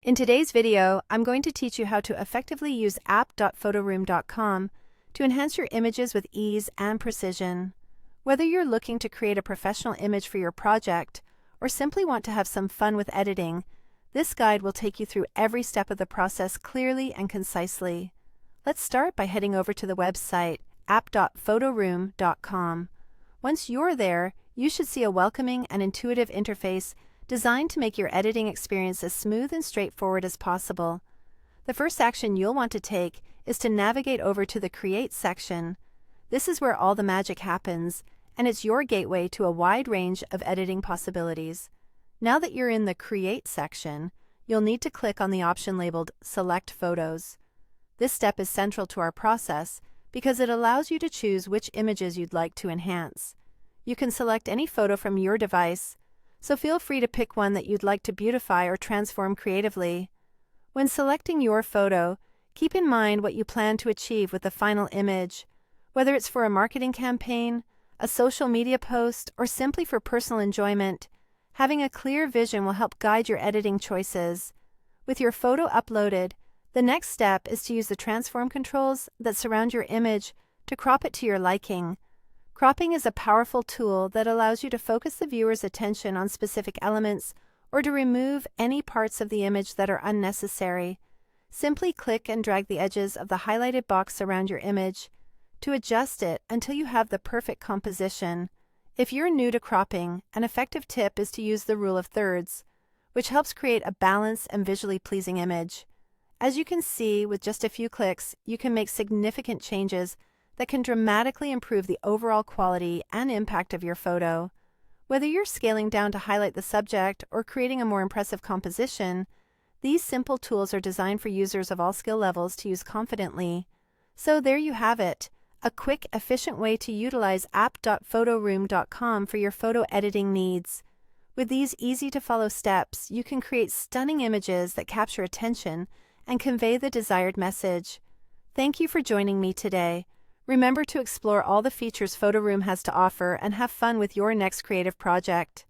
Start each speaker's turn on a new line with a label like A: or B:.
A: In today's video, I'm going to teach you how to effectively use app.photroom.com to enhance your images with ease and precision. Whether you're looking to create a professional image for your project or simply want to have some fun with editing, this guide will take you through every step of the process clearly and concisely. Let's start by heading over to the website app.photroom.com. Once you're there, you should see a welcoming and intuitive interface designed to make your editing experience as smooth and straightforward as possible. The first action you'll want to take is to navigate over to the Create section. This is where all the magic happens, and it's your gateway to a wide range of editing possibilities. Now that you're in the Create section, you'll need to click on the option labeled Select Photos. This step is central to our process because it allows you to choose which images you'd like to enhance. You can select any photo from your device, so feel free to pick one that you'd like to beautify or transform creatively. When selecting your photo, keep in mind what you plan to achieve with the final image. Whether it's for a marketing campaign, a social media post, or simply for personal enjoyment, having a clear vision will help guide your editing choices. With your photo uploaded, the next step is to use the transform controls that surround your image to crop it to your liking. Cropping is a powerful tool that allows you to focus the viewer's attention on specific elements or to remove any parts of the image that are unnecessary. Simply click and drag the edges of the highlighted box around your image to adjust it until you have the perfect composition. If you're new to cropping, an effective tip is to use the rule of thirds, which helps create a balanced and visually pleasing image. As you can see, with just a few clicks, you can make significant changes that can dramatically improve the overall quality and impact of your photo. Whether you're scaling down to highlight the subject or creating a more impressive composition, these simple tools are designed for users of all skill levels to use confidently. So there you have it, a quick, efficient way to utilize app.photroom.com for your photo editing needs. With these easy-to-follow steps, you can create stunning images that capture attention and convey the desired message. Thank you for joining me today. Remember to explore all the features Photoroom has to offer and have fun with your next creative project.